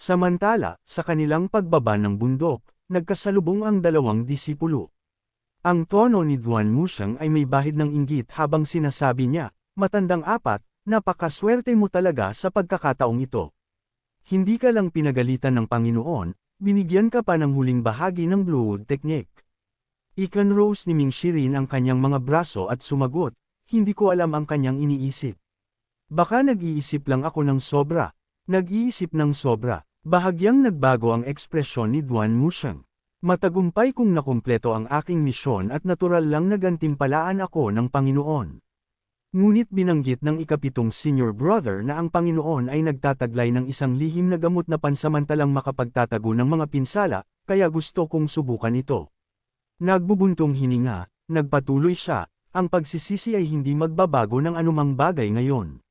Samantala, sa kanilang pagbaba ng bundok, nagkasalubong ang dalawang disipulo. Ang tono ni Duan Muxiang ay may bahid ng inggit habang sinasabi niya, "Matandang apat, napakaswerte mo talaga sa pagkakataong ito. Hindi ka lang pinagalitan ng Panginoon, binigyan ka pa ng huling bahagi ng Bluewood Technique." Ikinrose ni Ming Shirin ang kanyang mga braso at sumagot, "Hindi ko alam ang kanyang iniisip. Baka nag-iisip lang ako ng sobra." Nag-iisip ng sobra. Bahagyang nagbago ang ekspresyon ni Duan Muxiang. "Matagumpay kung nakumpleto ang aking misyon at natural lang na gantimpalaan ako ng Panginoon." Ngunit binanggit ng ikapitong senior brother na ang Panginoon ay nagtataglay ng isang lihim na gamot na pansamantalang makapagtatago ng mga pinsala, kaya gusto kong subukan ito. Nagbubuntong hininga, nagpatuloy siya, "Ang pagsisisi ay hindi magbabago ng anumang bagay ngayon."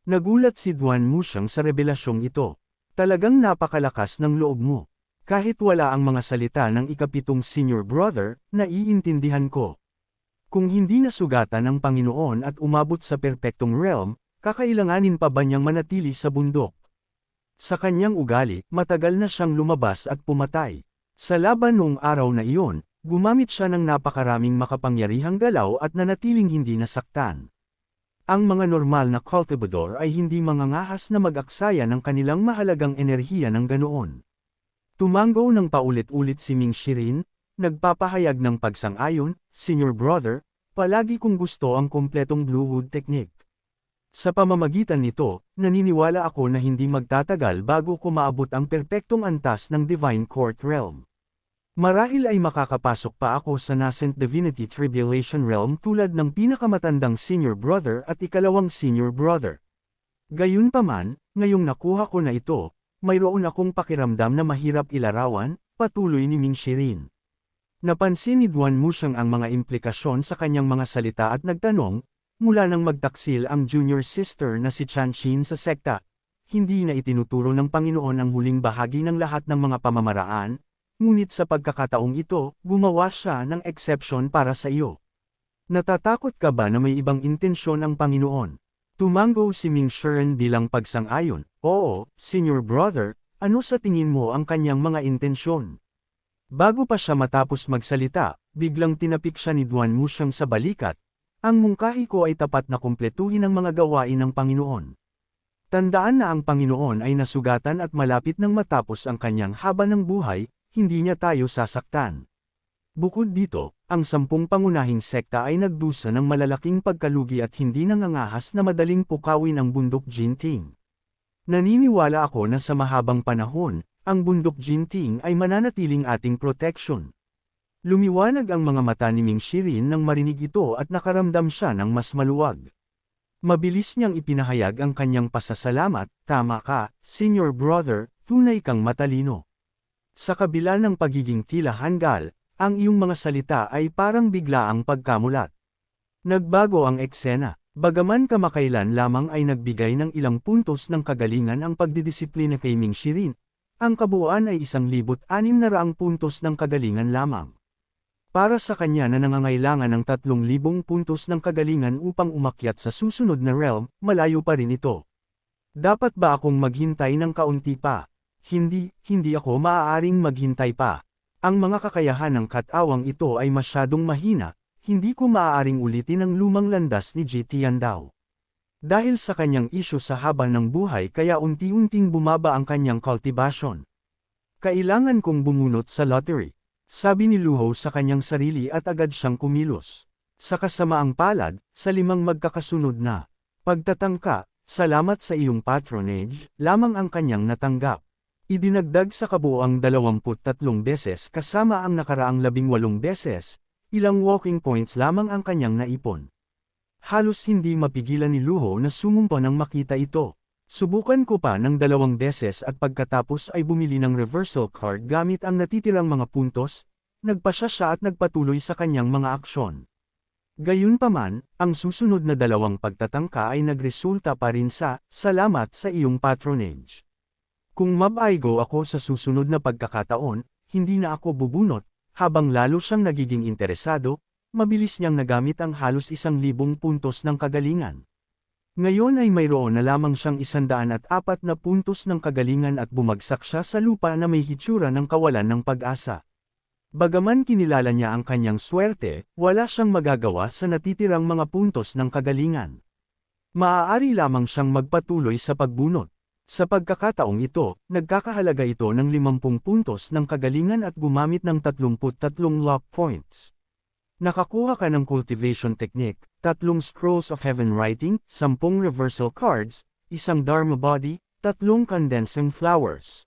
Nagulat si Duan Muxiang sa revelasyong ito. "Talagang napakalakas ng loob mo. Kahit wala ang mga salita ng ikapitong senior brother, naiintindihan ko. Kung hindi nasugatan ng Panginoon at umabot sa perpektong realm, kakailanganin pa ba niyang manatili sa bundok?" Sa kanyang ugali, matagal na siyang lumabas at pumatay. Sa laban noong araw na iyon, gumamit siya ng napakaraming makapangyarihang galaw at nanatiling hindi nasaktan. Ang mga normal na cultivador ay hindi mangangahas na mag-aksaya ng kanilang mahalagang enerhiya ng ganoon. Tumango ng paulit-ulit si Ming Shirin, nagpapahayag ng pagsang-ayon, "Senior brother, palagi kong gusto ang kumpletong Bluewood Technique. Sa pamamagitan nito, naniniwala ako na hindi magtatagal bago ko maabot ang perpektong antas ng Divine Court Realm. Marahil ay makakapasok pa ako sa Nascent Divinity Tribulation Realm tulad ng pinakamatandang senior brother at ikalawang senior brother. Gayunpaman, ngayong nakuha ko na ito, mayroon akong pakiramdam na mahirap ilarawan," patuloy ni Ming Shirin. Napansin ni Duan Muxiang ang mga implikasyon sa kanyang mga salita at nagtanong, "Mula nang magtaksil ang junior sister na si Chanshin sa sekta, hindi na itinuturo ng Panginoon ang huling bahagi ng lahat ng mga pamamaraan, ngunit sa pagkakataong ito, gumawa siya ng exception para sa iyo. Natatakot ka ba na may ibang intensyon ang Panginoon?" Tumango si Ming Shirin bilang pagsang-ayon, "Oo, senior brother, ano sa tingin mo ang kanyang mga intensyon?" Bago pa siya matapos magsalita, biglang tinapik siya ni Duan Muxiang sa balikat, "Ang mungkahi ko ay tapat na kumpletuhin ang mga gawain ng Panginoon. Tandaan na ang Panginoon ay nasugatan at malapit nang matapos ang kanyang haba ng buhay, hindi niya tayo sasaktan." Bukod dito, ang 10 pangunahing sekta ay nagdusa ng malalaking pagkalugi at hindi nangangahas na madaling pukawin ang bundok Jinting. "Naniniwala ako na sa mahabang panahon, ang bundok Jinting ay mananatiling ating protection." Lumiwanag ang mga mata ni Ming Shirin nang marinig ito at nakaramdam siya ng mas maluwag. Mabilis niyang ipinahayag ang kanyang pasasalamat, "Tama ka, senior brother, tunay kang matalino. Sa kabila ng pagiging tila hanggal, ang iyong mga salita ay parang biglaang pagkamulat." Nagbago ang eksena. Bagaman kamakailan lamang ay nagbigay ng ilang puntos ng kagalingan ang pagdidisiplina kay Ming Shirin, ang kabuuan ay 1,600 puntos ng kagalingan lamang. Para sa kanya na nangangailangan ng 3,000 puntos ng kagalingan upang umakyat sa susunod na realm, malayo pa rin ito. "Dapat ba akong maghintay ng kaunti pa?" Hindi ako maaaring maghintay pa. Ang mga kakayahan ng katawang ito ay masyadong mahina, hindi ko maaaring ulitin ang lumang landas ni Ji Tiandao. Dahil sa kanyang isyu sa haba ng buhay kaya unti-unting bumaba ang kanyang cultivation. "Kailangan kong bumunot sa lottery," sabi ni Lu Hou sa kanyang sarili at agad siyang kumilos. Sa kasamaang palad, sa 5 magkakasunod na pagtatangka, "Salamat sa iyong patronage," lamang ang kanyang natanggap. Idinagdag sa kabuoang 23 beses kasama ang nakaraang 18 beses, ilang walking points lamang ang kanyang naipon. Halos hindi mapigilan ni Lu Hou na sumumpa nang makita ito. "Subukan ko pa ng 2 beses at pagkatapos ay bumili ng reversal card gamit ang natitirang mga puntos," nagpasya siya at nagpatuloy sa kanyang mga aksyon. Gayunpaman, ang susunod na 2 pagtatangka ay nagresulta pa rin sa, "Salamat sa iyong patronage. Kung mabaigo ako sa susunod na pagkakataon, hindi na ako bubunot." Habang lalo siyang nagiging interesado, mabilis niyang nagamit ang halos 1,000 puntos ng kagalingan. Ngayon ay mayroon na lamang siyang 104 na puntos ng kagalingan at bumagsak siya sa lupa na may hitsura ng kawalan ng pag-asa. Bagaman kinilala niya ang kanyang swerte, wala siyang magagawa sa natitirang mga puntos ng kagalingan. Maaari lamang siyang magpatuloy sa pagbunot. Sa pagkakataong ito, nagkakahalaga ito ng 50 puntos ng kagalingan at gumamit ng 33 luck points. Nakakuha ka ng cultivation technique, 3 scrolls of heaven writing, 10 reversal cards, 1 dharma body, 3 condensing flowers.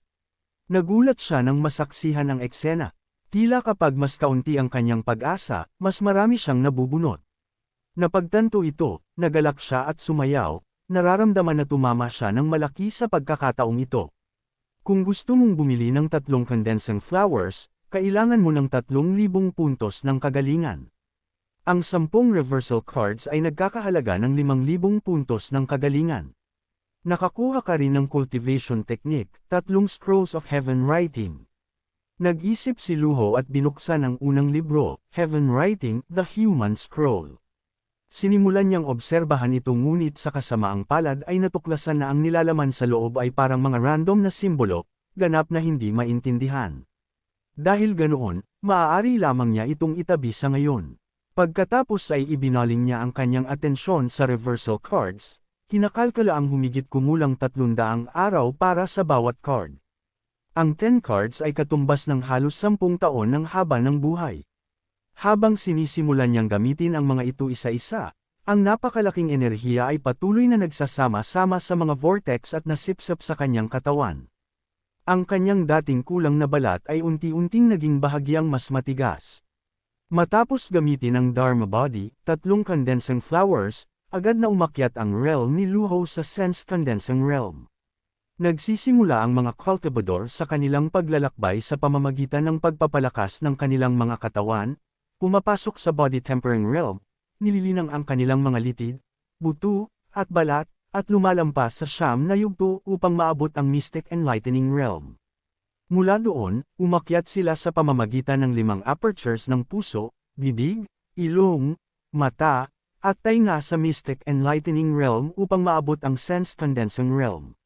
Nagulat siya nang masaksihan ang eksena. Tila kapag mas kaunti ang kanyang pag-asa, mas marami siyang nabubunot. Napagtanto ito, nagalak siya at sumayaw, nararamdaman na tumama siya ng malaki sa pagkakataong ito. Kung gusto mong bumili ng 3 condensing flowers, kailangan mo ng 3,000 puntos ng kagalingan. Ang 10 reversal cards ay nagkakahalaga ng 5,000 puntos ng kagalingan. Nakakuha ka rin ng cultivation technique, 3 scrolls of heaven writing. Nag-isip si Luho at binuksan ang unang libro, Heaven Writing, The Human Scroll. Sinimulan niyang obserbahan ito ngunit sa kasamaang palad ay natuklasan na ang nilalaman sa loob ay parang mga random na simbolo, ganap na hindi maintindihan. Dahil ganoon, maaari lamang niya itong itabi sa ngayon. Pagkatapos ay ibinaling niya ang kanyang atensyon sa reversal cards, kinakalkala ang humigit kumulang 300 araw para sa bawat card. Ang 10 cards ay katumbas ng halos 10 taon ng haba ng buhay. Habang sinisimulan niyang gamitin ang mga ito isa-isa, ang napakalaking enerhiya ay patuloy na nagsasama-sama sa mga vortex at nasipsap sa kanyang katawan. Ang kanyang dating kulang na balat ay unti-unting naging bahagyang mas matigas. Matapos gamitin ang Dharma Body, 3 condensing flowers, agad na umakyat ang realm ni Luho sa Sense Condensing Realm. Nagsisimula ang mga cultivador sa kanilang paglalakbay sa pamamagitan ng pagpapalakas ng kanilang mga katawan, pumapasok sa body tempering realm, nililinang ang kanilang mga litid, buto, at balat, at lumalampas sa siyam na yugto upang maabot ang mystic enlightening realm. Mula doon, umakyat sila sa pamamagitan ng 5 apertures ng puso, bibig, ilong, mata, at tainga sa mystic enlightening realm upang maabot ang sense condensing realm.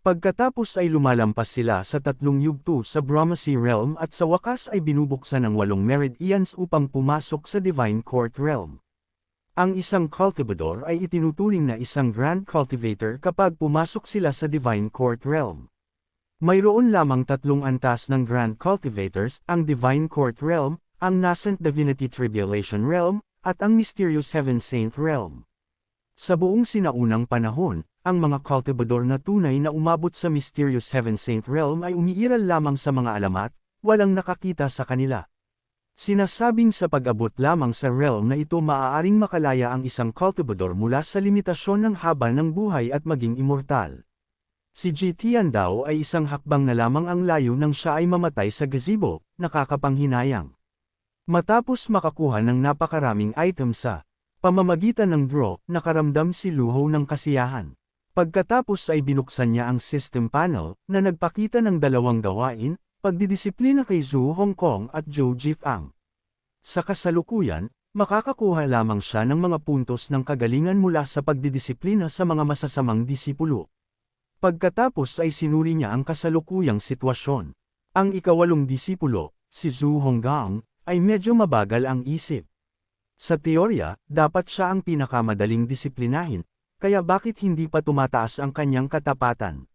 Pagkatapos ay lumalampas sila sa 3 yugto sa Brahmasi realm at sa wakas ay binubuksan ng 8 meridians upang pumasok sa Divine Court realm. Ang isang cultivador ay itinuturing na isang grand cultivator kapag pumasok sila sa Divine Court realm. Mayroon lamang 3 antas ng grand cultivators, ang Divine Court realm, ang Nascent Divinity Tribulation realm, at ang Mysterious Heaven Saint realm. Sa buong sinaunang panahon, ang mga cultivador na tunay na umabot sa Mysterious Heaven Saint realm ay umiiral lamang sa mga alamat, walang nakakita sa kanila. Sinasabing sa pag-abot lamang sa realm na ito maaaring makalaya ang isang cultivador mula sa limitasyon ng haba ng buhay at maging immortal. Si Jitian daw ay isang hakbang na lamang ang layo nang siya ay mamatay sa gazebo, nakakapanghinayang. Matapos makakuha ng napakaraming item sa pamamagitan ng draw, nakaramdam si Luho ng kasiyahan. Pagkatapos ay binuksan niya ang system panel, na nagpakita ng 2 gawain, pagdidisiplina kay Zhu Hongkong at Zhou Jifang. Sa kasalukuyan, makakakuha lamang siya ng mga puntos ng kagalingan mula sa pagdidisiplina sa mga masasamang disipulo. Pagkatapos ay sinuri niya ang kasalukuyang sitwasyon. Ang ika-8 disipulo, si Zhu Honggang, ay medyo mabagal ang isip. Sa teorya, dapat siya ang pinakamadaling disiplinahin, kaya bakit hindi pa tumataas ang kanyang katapatan?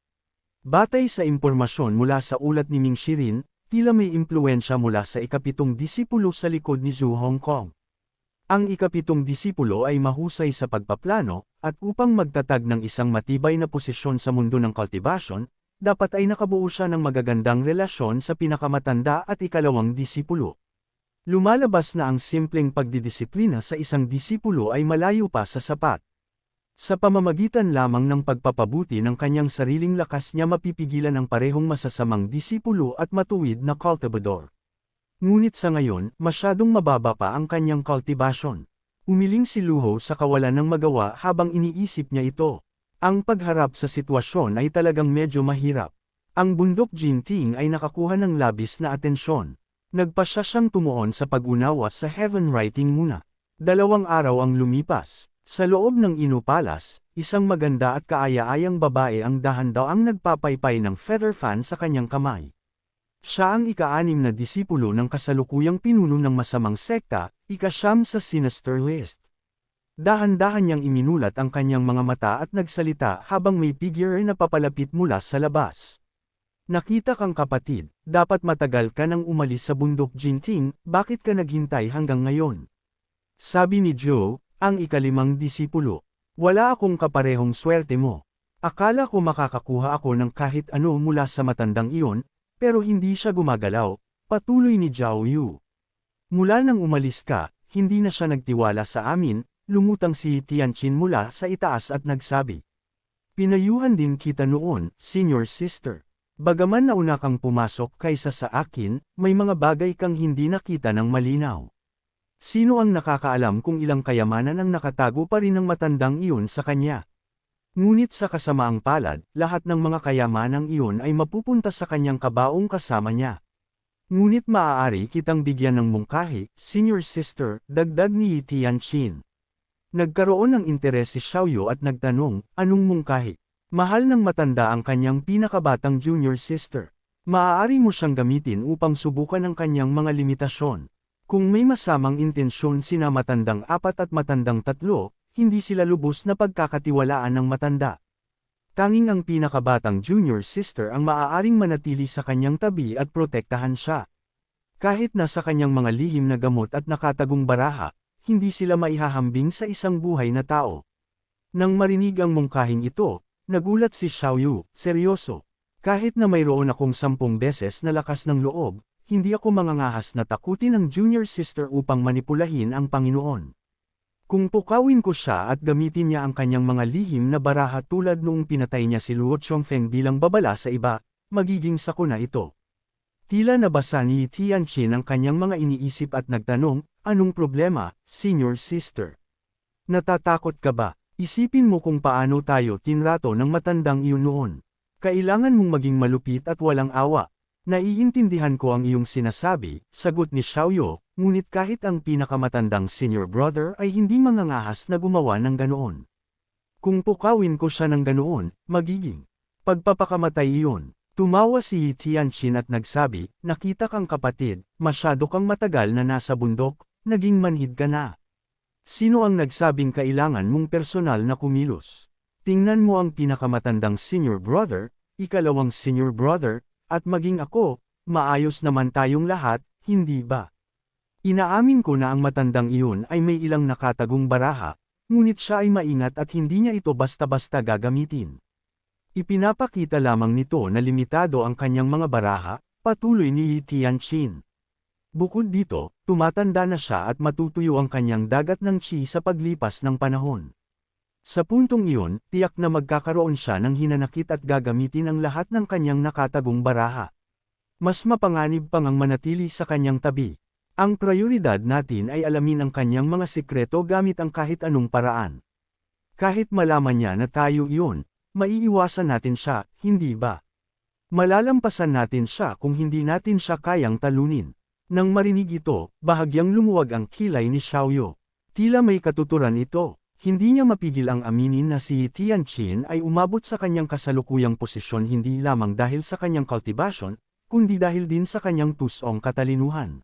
Batay sa impormasyon mula sa ulat ni Ming Shirin, tila may impluensya mula sa ika-7 disipulo sa likod ni Zhu Hongkong. Ang ika-7 disipulo ay mahusay sa pagpaplano, at upang magtatag ng isang matibay na posisyon sa mundo ng cultivation, dapat ay nakabuo siya ng magagandang relasyon sa pinakamatanda at ika-2 disipulo. Lumalabas na ang simpleng pagdidisiplina sa isang disipulo ay malayo pa sa sapat. Sa pamamagitan lamang ng pagpapabuti ng kanyang sariling lakas niya mapipigilan ang parehong masasamang disipulo at matuwid na cultivador. Ngunit sa ngayon, masyadong mababa pa ang kanyang cultivation. Umiling si Luho sa kawalan ng magawa habang iniisip niya ito. Ang pagharap sa sitwasyon ay talagang medyo mahirap. Ang bundok Jinting ay nakakuha ng labis na atensyon. Nagpasya siyang tumuon sa pag-unawa sa heaven writing muna. 2 araw ang lumipas. Sa loob ng Inu Palace, isang maganda at kaaya-ayang babae ang dahan-daang nagpapaypay ng feather fan sa kanyang kamay. Siya ang ika-6 na disipulo ng kasalukuyang pinuno ng masamang sekta, ika-9 sa Sinister List. Dahan-dahan niyang iminulat ang kanyang mga mata at nagsalita habang may figure na papalapit mula sa labas. Nakita kang kapatid, dapat matagal ka nang umalis sa bundok Jinting, bakit ka naghintay hanggang ngayon? Sabi ni Joe, ang ika-5 disipulo. Wala akong kaparehong swerte mo. Akala ko makakakuha ako ng kahit ano mula sa matandang iyon, pero hindi siya gumagalaw, patuloy ni Zhao Yu. Mula nang umalis ka, hindi na siya nagtiwala sa amin, lumutang si Tianqin mula sa itaas at nagsabi. Pinayuhan din kita noon, senior sister. Bagaman nauna kang pumasok kaysa sa akin, may mga bagay kang hindi nakita ng malinaw. Sino ang nakakaalam kung ilang kayamanan ang nakatago pa rin ng matandang iyon sa kanya? Ngunit sa kasamaang palad, lahat ng mga kayamanang iyon ay mapupunta sa kanyang kabaong kasama niya. Ngunit maaari kitang bigyan ng mungkahi, senior sister, dagdag ni Tianqin. Nagkaroon ng interes si Xiaoyu at nagtanong, anong mungkahi? Mahal ng matanda ang kanyang pinakabatang junior sister. Maaari mo siyang gamitin upang subukan ang kanyang mga limitasyon. Kung may masamang intensyon sina matandang 4 at matandang 3, hindi sila lubos na pagkakatiwalaan ng matanda. Tanging ang pinakabatang junior sister ang maaaring manatili sa kanyang tabi at protektahan siya. Kahit nasa kanyang mga lihim na gamot at nakatagong baraha, hindi sila maihahambing sa isang buhay na tao. Nang marinig ang mungkahing ito, nagulat si Xiaoyu, seryoso. Kahit na mayroon akong 10 beses na lakas ng loob, hindi ako mangangahas na takutin ang junior sister upang manipulahin ang Panginoon. Kung pukawin ko siya at gamitin niya ang kanyang mga lihim na baraha tulad noong pinatay niya si Luo Chongfeng bilang babala sa iba, magiging sakuna ito. Tila nabasa ni Tianqin ang kanyang mga iniisip at nagtanong, anong problema, senior sister? Natatakot ka ba? Isipin mo kung paano tayo tinrato ng matandang iyon noon. Kailangan mong maging malupit at walang awa. Naiintindihan ko ang iyong sinasabi, sagot ni Xiaoyu, ngunit kahit ang pinakamatandang senior brother ay hindi mangangahas na gumawa ng ganoon. Kung pukawin ko siya ng ganoon, magiging pagpapakamatay iyon. Tumawa si Tianqin at nagsabi, nakita kang kapatid, masyado kang matagal na nasa bundok, naging manhid ka na. Sino ang nagsabing kailangan mong personal na kumilos? Tingnan mo ang pinakamatandang senior brother, ikalawang senior brother, at maging ako, maayos naman tayong lahat, hindi ba? Inaamin ko na ang matandang iyon ay may ilang nakatagong baraha, ngunit siya ay maingat at hindi niya ito basta-basta gagamitin. Ipinapakita lamang nito na limitado ang kanyang mga baraha, patuloy ni Tianqin. Bukod dito, tumatanda na siya at matutuyo ang kanyang dagat ng qi sa paglipas ng panahon. Sa puntong iyon, tiyak na magkakaroon siya ng hinanakit at gagamitin ang lahat ng kanyang nakatagong baraha. Mas mapanganib pang ang manatili sa kanyang tabi. Ang prioridad natin ay alamin ang kanyang mga sikreto gamit ang kahit anong paraan. Kahit malaman niya na tayo iyon, maiiwasan natin siya, hindi ba? Malalampasan natin siya kung hindi natin siya kayang talunin. Nang marinig ito, bahagyang lumuwag ang kilay ni Xiaoyu. Tila may katuturan ito. Hindi niya mapigil ang aminin na si Tianqin ay umabot sa kanyang kasalukuyang posisyon hindi lamang dahil sa kanyang kultibasyon, kundi dahil din sa kanyang tusong katalinuhan.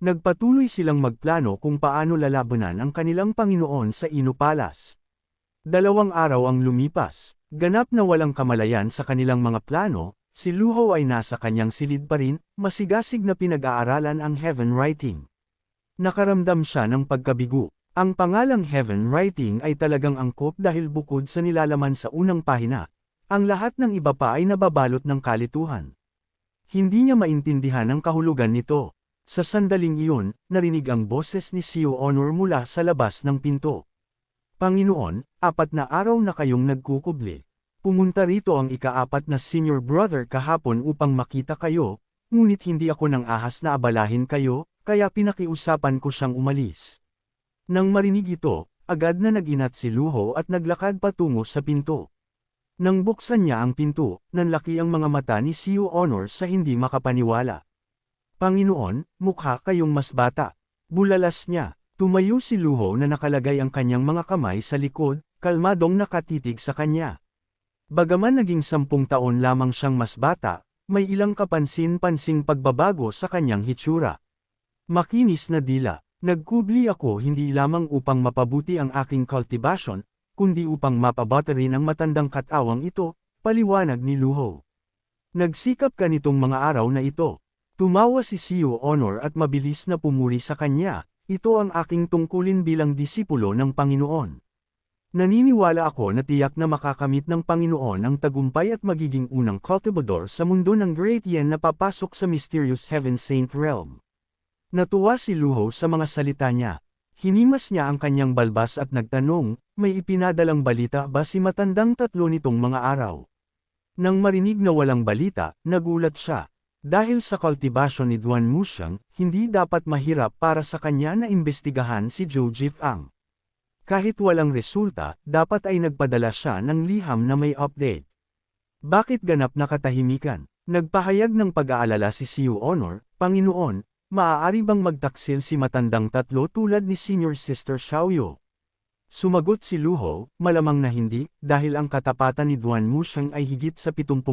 Nagpatuloy silang magplano kung paano lalabanan ang kanilang Panginoon sa Inu Palace. 2 araw ang lumipas. Ganap na walang kamalayan sa kanilang mga plano, si Luho ay nasa kanyang silid pa rin, masigasig na pinag-aaralan ang Heaven Writing. Nakaramdam siya ng pagkabigo. Ang pangalang Heaven Writing ay talagang angkop dahil bukod sa nilalaman sa unang pahina, ang lahat ng iba pa ay nababalot ng kalituhan. Hindi niya maintindihan ang kahulugan nito. Sa sandaling iyon, narinig ang boses ni Siu Honor mula sa labas ng pinto. Panginoon, 4 na araw na kayong nagkukubli. Pumunta rito ang ika-4 na senior brother kahapon upang makita kayo, ngunit hindi ako nang ahas na abalahin kayo, kaya pinakiusapan ko siyang umalis. Nang marinig ito, agad na nag-inat si Luho at naglakad patungo sa pinto. Nang buksan niya ang pinto, nanlaki ang mga mata ni Siu Honor sa hindi makapaniwala. Panginoon, mukha kayong mas bata. Bulalas niya. Tumayo si Luho na nakalagay ang kanyang mga kamay sa likod, kalmadong nakatitig sa kanya. Bagaman naging 10 taon lamang siyang mas bata, may ilang kapansin-pansing pagbabago sa kanyang hitsura. Makinis na dila, nagkubli ako hindi lamang upang mapabuti ang aking cultivation, kundi upang mapabata rin ang matandang katawang ito, paliwanag ni Luho. Nagsikap ka nitong mga araw na ito. Tumawa si Siyo Honor at mabilis na pumuri sa kanya, ito ang aking tungkulin bilang disipulo ng Panginoon. Naniniwala ako na tiyak na makakamit ng Panginoon ang tagumpay at magiging unang cultivador sa mundo ng Great Yen na papasok sa Mysterious Heaven Saint Realm. Natuwa si Luho sa mga salita niya. Hinimas niya ang kanyang balbas at nagtanong, may ipinadalang balita ba si matandang tatlo nitong mga araw? Nang marinig na walang balita, nagulat siya. Dahil sa cultivation ni Duan Muxiang, hindi dapat mahirap para sa kanya na imbestigahan si Zhou Jifang. Kahit walang resulta, dapat ay nagpadala siya ng liham na may update. Bakit ganap na katahimikan? Nagpahayag ng pag-aalala si Siyo Honor, Panginoon, maaari bang magtaksil si matandang tatlo tulad ni Senior Sister Xiaoyu? Sumagot si Luho, malamang na hindi, dahil ang katapatan ni Duan Muxiang ay higit sa 70%,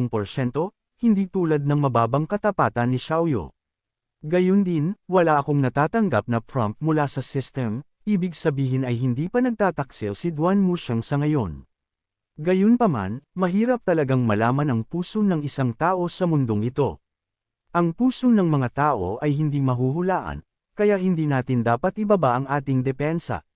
hindi tulad ng mababang katapatan ni Xiaoyu. Gayun din, wala akong natatanggap na prompt mula sa system, ibig sabihin ay hindi pa nagtataksil si Duan Muxiang sa ngayon. Gayunpaman, mahirap talagang malaman ang puso ng isang tao sa mundong ito. Ang puso ng mga tao ay hindi mahuhulaan, kaya hindi natin dapat ibaba ang ating depensa,